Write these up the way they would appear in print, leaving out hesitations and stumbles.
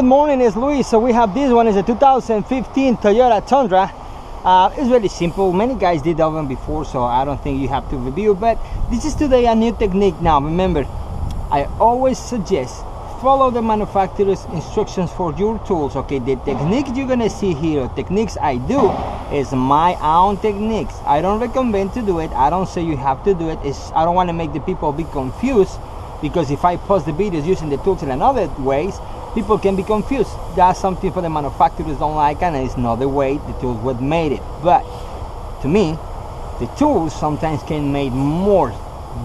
Good morning, it's Luis. So we have this one is a 2015 Toyota Tundra. It's really simple. Many guys did that one before, so I don't think you have to review, but this is today a new technique. Now remember, I always suggest follow the manufacturer's instructions for your tools. Okay, the technique you're gonna see here, techniques I do, is my own techniques. I don't recommend to do it. I don't say you have to do it. I don't want to make the people be confused, because if I post the videos using the tools in another ways, people can be confused. That's something for the manufacturers don't like, and it's not the way the tools were made it. But to me, the tools sometimes can make more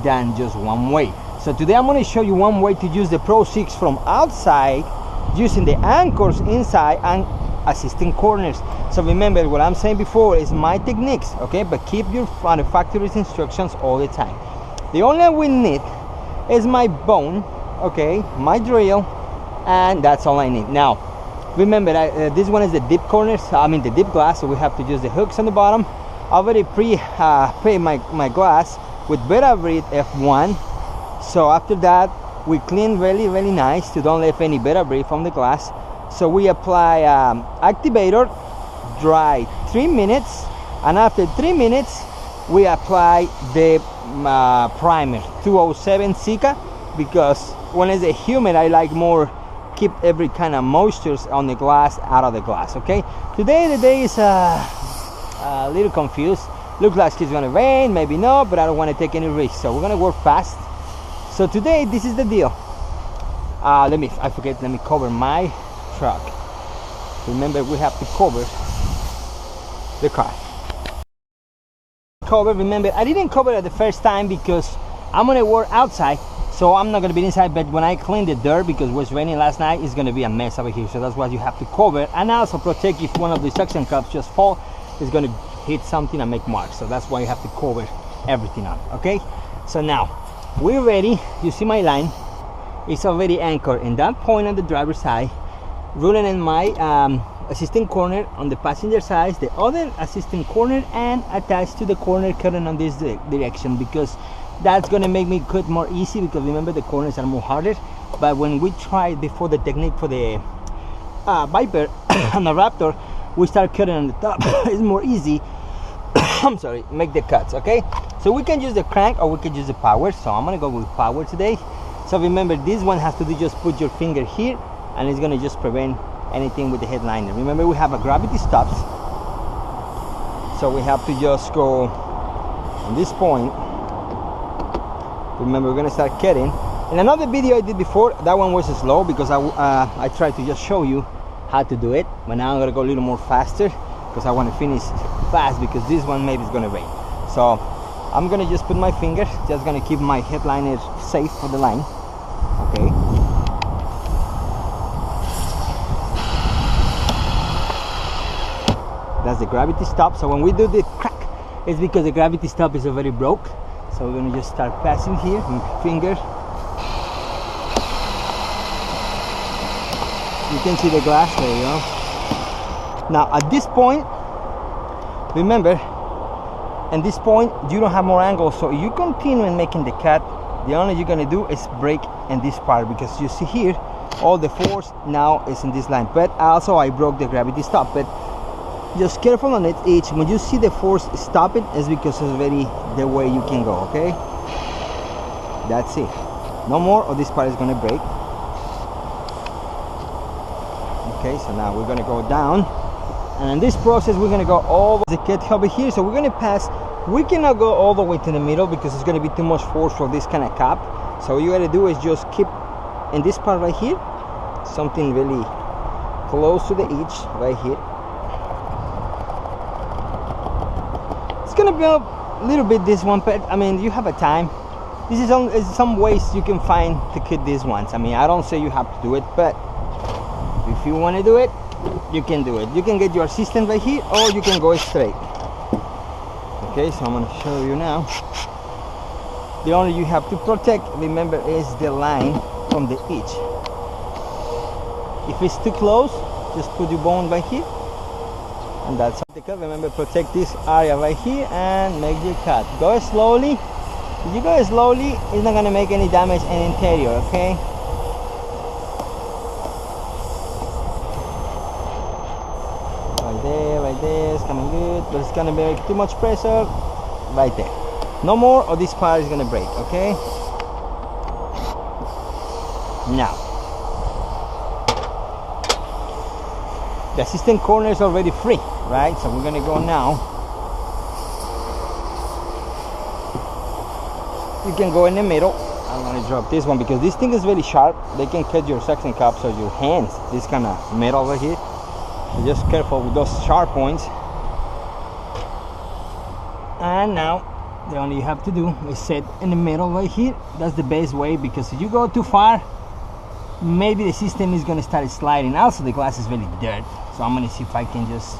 than just one way. So today I'm going to show you one way to use the PRO6 from outside, using the anchors inside and assisting corners. So remember, what I'm saying before is my techniques, okay? But keep your manufacturer's instructions all the time. The only we need is my bone, okay, my drill, and that's all I need. Now remember, this one is the deep corners, the deep glass, so we have to use the hooks on the bottom. I already pre my glass with Betabreed F1. So after that we clean really nice to don't leave any Betabreed from the glass. So we apply activator, dry 3 minutes, and after 3 minutes we apply the primer 207 Sika, because when it's a humid I like more keep every kind of moisture on the glass out of the glass. Okay, today the day is a little confused. Looks like it's gonna rain, maybe not, but I don't want to take any risks, so we're gonna work fast. So today this is the deal. Let me cover my truck. Remember, we have to cover the car. Remember, I didn't cover it the first time because I'm gonna work outside, so I'm not gonna be inside. But when I clean the dirt, because it was raining last night, it's gonna be a mess over here. So that's why you have to cover, and also protect if one of the suction cups just fall, it's gonna hit something and make marks. So that's why you have to cover everything on. Okay, so now we're ready. You see my line, it's already anchored in that point on the driver's side, running in my assistant corner on the passenger side, the other assistant corner, and attached to the corner curtain on this direction, because that's gonna make me cut more easy, because remember the corners are more harder. But when we tried before the technique for the Viper and the Raptor, we start cutting on the top. It's more easy. I'm sorry, make the cuts. Okay, so we can use the crank or we can use the power. So I'm gonna go with power today. So remember, this one has to do just put your finger here, and it's gonna just prevent anything with the headliner. Remember, we have a gravity stops, so we have to just go on this point. Remember, we're gonna start cutting. In another video I did before, that one was slow because I tried to just show you how to do it, but now I'm gonna go a little more faster because I want to finish fast, because this one maybe is gonna rain. So I'm gonna just put my finger, just gonna keep my headliner safe for the line. Okay, that's the gravity stop. So when we do the crack, it's because the gravity stop is already broke. So we're gonna just start passing here, finger. You can see the glass, there you go. Now at this point, remember, at this point you don't have more angle, so you continue in making the cut. The only you're gonna do is break in this part, because you see here all the force now is in this line. But also I broke the gravity stop, but just careful on it each. When you see the force stop it, is because it's already the way you can go. Okay, that's it, no more, or this part is gonna break. Okay, so now we're gonna go down, and in this process we're gonna go all the cut over here. So we're gonna pass, we cannot go all the way to the middle because it's gonna be too much force for this kind of cap. So what you gotta do is just keep in this part right here, something really close to the edge right here. It's gonna be a little bit this one, but you have a time. This is some ways you can find to cut these ones. I don't say you have to do it, but if you want to do it, you can do it. You can get your assistant right here, or you can go straight. Okay, so I'm going to show you now. The only you have to protect, remember, is the line from the edge. If it's too close, just put your bone right here, and that's the cut. Remember, protect this area right here and make your cut. Go slowly. If you go slowly, it's not going to make any damage in interior. Okay, it's coming good, but it's gonna make too much pressure right there. No more or this part is gonna break, okay? Now, the assistant corner is already free, right? So we're gonna go now. You can go in the middle. I'm gonna drop this one because this thing is really sharp. They can cut your suction cups or your hands. This kind of metal over here. So just careful with those sharp points. And now the only you have to do is set in the middle right here. That's the best way, because if you go too far, maybe the system is gonna start sliding. Also the glass is really dirt, so I'm gonna see if I can just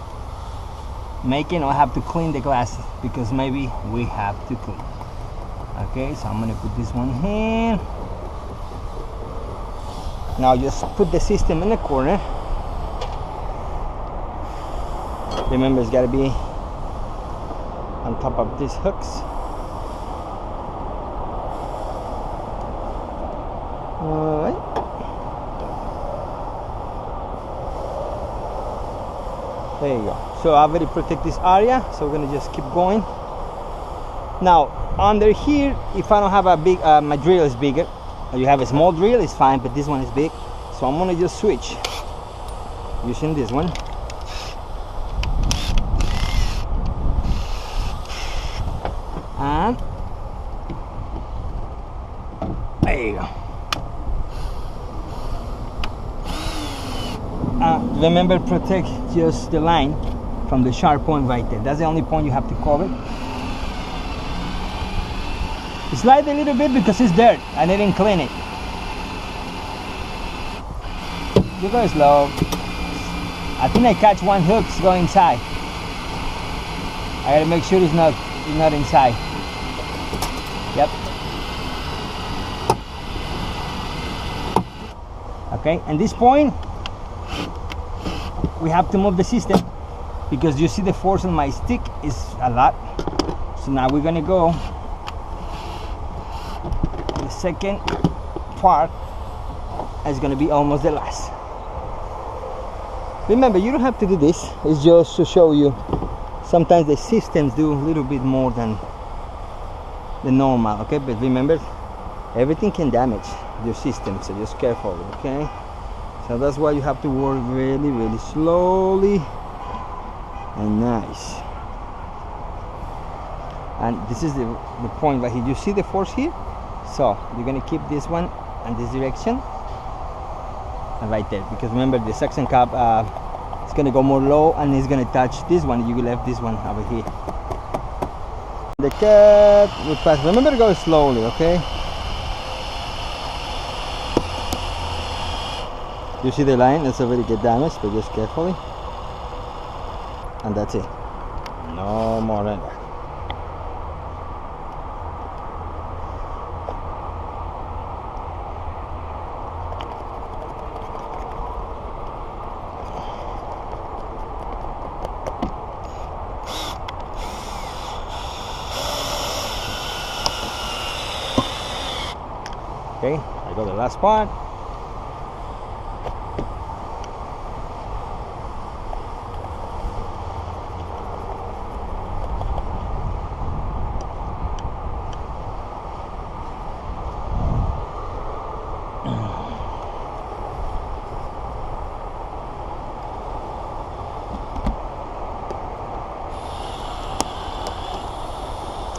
make it, or have to clean the glass, because maybe we have to clean. Okay, so I'm gonna put this one here. Now just put the system in the corner. Remember, it's gotta be on top of these hooks. Alright. There you go. So I already protect this area, so we're gonna just keep going. Now under here, if I don't have a big, my drill is bigger, or you have a small drill, it's fine, but this one is big, so I'm gonna just switch using this one. And there you go. Remember, protect just the line from the sharp point right there. That's the only point you have to cover. Slide a little bit because it's dirt. I didn't clean it. You go slow. I think I catch one hook go inside. I gotta make sure it's not inside. Yep. Okay, and this point we have to move the system, because you see the force on my stick is a lot. So now we're gonna go the second part is gonna be almost the last. Remember, you don't have to do this, it's just to show you sometimes the systems do a little bit more than the normal, okay? But remember, everything can damage your system, so just careful, okay? So that's why you have to work really, really slowly and nice. And this is the point right here. You see the force here? So you're gonna keep this one in this direction and right there, because remember the suction cup it's gonna go more low and it's gonna touch this one. You left this one over here. The cut will pass. Remember to go slowly, okay? You see the line? That's already get damaged, but just carefully. And that's it. No more than that. Okay, I got the last part.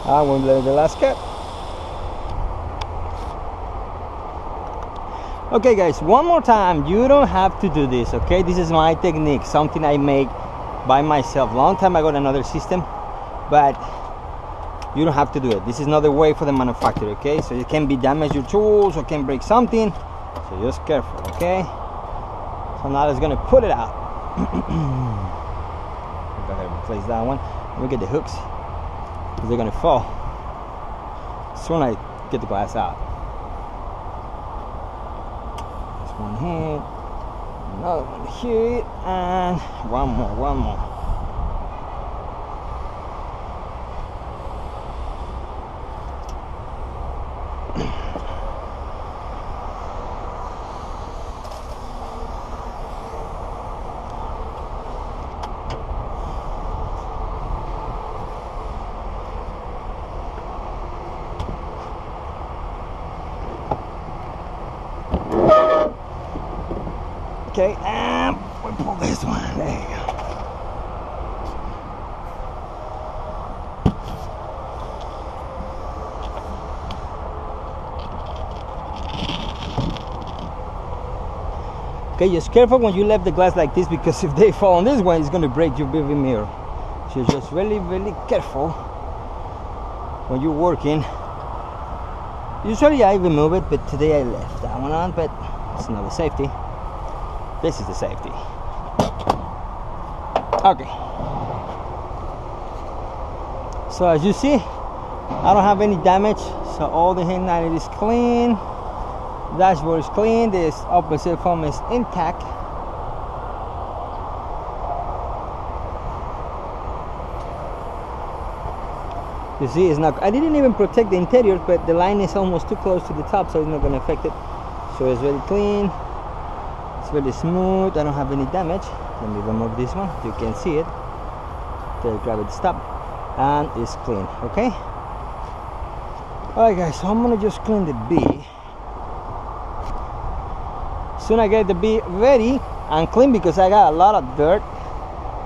I will play the last cut. Okay guys, one more time, you don't have to do this, okay? This is my technique, something I make by myself. Long time ago, another system, but you don't have to do it. This is not the way for the manufacturer, okay? So it can be damage your tools or can break something, so just careful, okay? So now it's gonna pull it out. Go ahead and replace that one. Look at the hooks, because they're gonna fall soon I get the glass out. One here, another one here, and one more. Okay, and we pull this one. There you go. Okay, just careful when you left the glass like this, because if they fall on this one, it's going to break your rearview mirror. So just really, really careful when you're working. Usually I remove it, but today I left that one on, but it's not the safety. This is the safety. Okay. So as you see, I don't have any damage. So all the headlight is clean. Dashboard is clean. This opposite foam is intact. You see, it's not. I didn't even protect the interior, but the line is almost too close to the top, so it's not going to affect it. So it's very clean. It's very smooth. I don't have any damage. Let me remove this one. You can see it. The gravity stop, and it's clean. Okay. All right, guys. So I'm gonna just clean the B. Soon I get the B ready and clean, because I got a lot of dirt.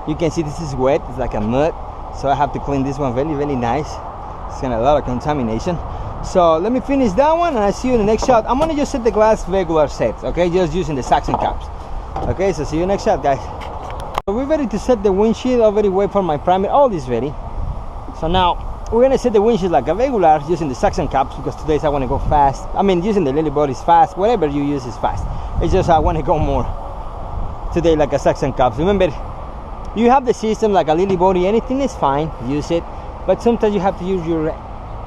You can see this is wet. It's like a mud. So I have to clean this one very, very nice. It's got a lot of contamination. So let me finish that one, and I see you in the next shot. I'm gonna just set the glass regular set, okay? Just using the suction cups. Okay, so see you next shot, guys. So we're ready to set the windshield. Already wait for my primer. All this ready. So now we're gonna set the windshield like a regular using the suction cups, because today I want to go fast. I mean, using the lily body is fast. Whatever you use is fast. It's just I want to go more today like a suction cups. Remember, you have the system like a lily body, anything is fine, use it, but sometimes you have to use your,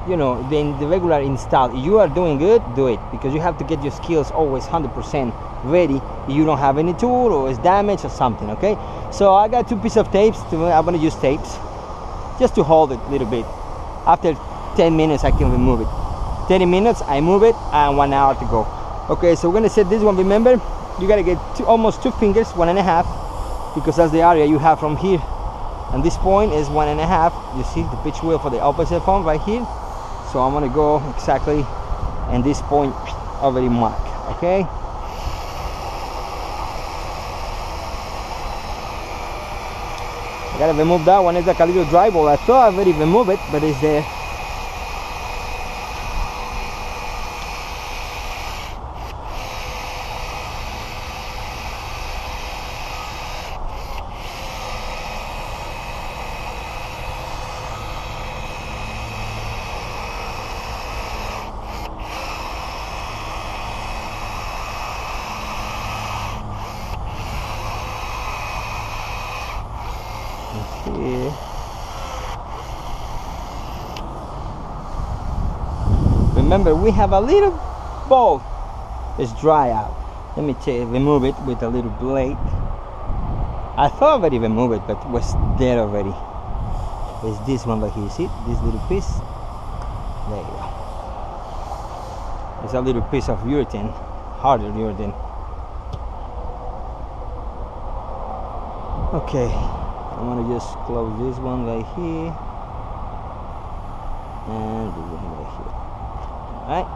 you know, the regular install. If you are doing good, do it, because you have to get your skills always 100% ready if you don't have any tool or it's damaged or something. Okay, so I got 2 pieces of tapes. I'm gonna use tapes just to hold it a little bit. After 10 minutes I can remove it. 30 minutes I move it, and 1 hour to go. Okay, so we're gonna set this one. Remember, you gotta get almost 2 fingers, 1.5, because that's the area you have from here, and this point is 1.5. You see the pitch wheel for the opposite foam right here. So I'm gonna go exactly in this point already mark. Okay, I gotta remove that one. It's like a little drywall. I thought I already removed it, but it's there. Here. Remember, we have a little ball. It's dry out. Let me remove it with a little blade. I thought I already removed it, but it was there already. It's this one right here. See this little piece? There you go. It's a little piece of urethane, harder urethane. Okay. I'm gonna just close this one right here and this one right here. Alright.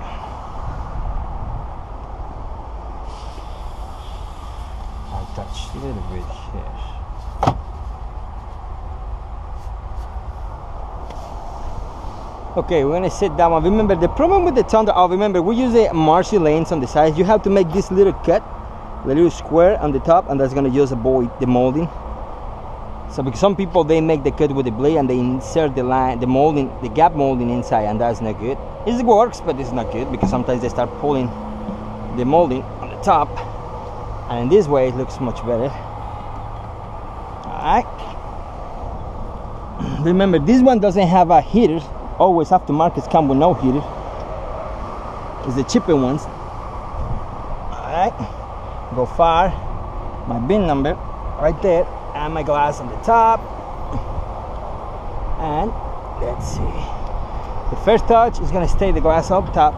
I'll touch a little bit here. Okay, we're gonna set that one. Remember, the problem with the Tundra, remember, we use the Marcy lanes on the sides. You have to make this little cut, the little square on the top, and that's gonna just avoid the molding. So because some people, they make the cut with the blade and they insert the line, the molding, the gap molding inside, and that's not good. It works, but it's not good, because sometimes they start pulling the molding on the top, and in this way it looks much better. Alright. Remember, this one doesn't have a heater. Always aftermarkets come with no heater. It's the cheaper ones. Alright. Go far. My bin number right there. And my glass on the top, and let's see, the first touch is going to stay the glass up top.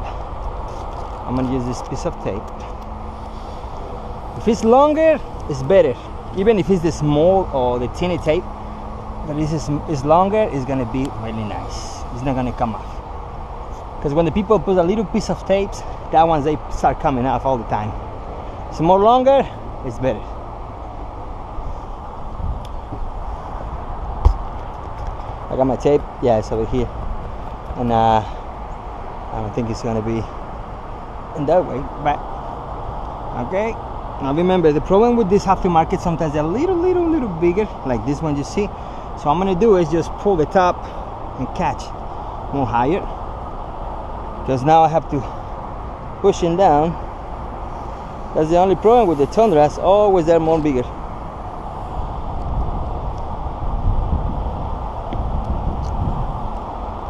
I'm going to use this piece of tape. If it's longer, it's better, even if it's the small or the tiny tape, but this is longer, it's going to be really nice. It's not going to come off, because when the people put a little piece of tapes, that ones, they start coming off all the time. It's more longer, it's better. I got my tape. Yeah, it's over here, and I don't think it's gonna be in that way, but okay. Now remember, the problem with this aftermarket, sometimes they're a little bigger, like this one you see. So I'm gonna do is just pull the top and catch more higher, because now I have to push it down. That's the only problem with the Tundras, always they're more bigger.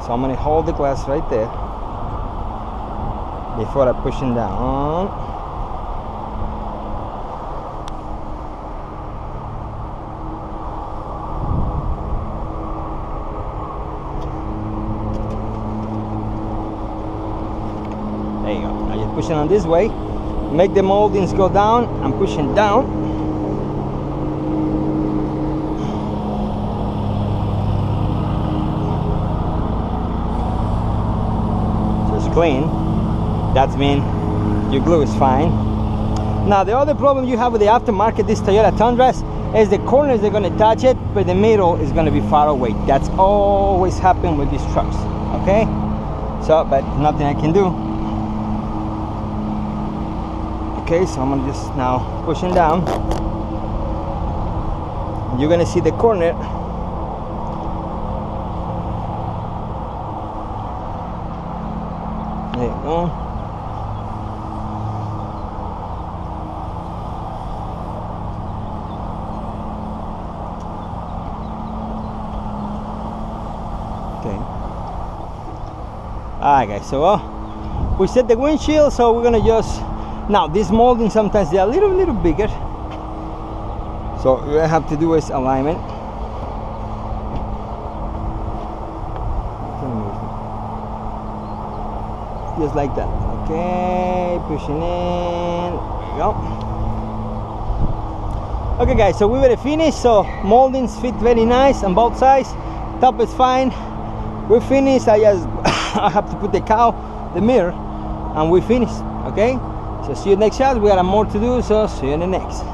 So I'm gonna hold the glass right there before I push it down. There you go. Now you're pushing on this way. Make the moldings go down. I'm pushing down. Just clean. That's mean your glue is fine. Now the other problem you have with the aftermarket, this Toyota Tundras, is the corners they're going to touch it, but the middle is going to be far away. That's always happened with these trucks. Okay, so but nothing I can do. Okay, so I'm gonna just now pushing down. You're gonna see the corner. There you go. Okay. Alright guys, so we set the windshield, so we're gonna just now this molding, sometimes they're a little bigger, so what I have to do is alignment. Just like that. Okay, pushing in. There we go. Okay guys, so we were finished. So moldings fit very nice on both sides. Top is fine. We're finished. I have to put the mirror, and we're finished. Okay. So see you next shot. We got more to do, so see you in the next.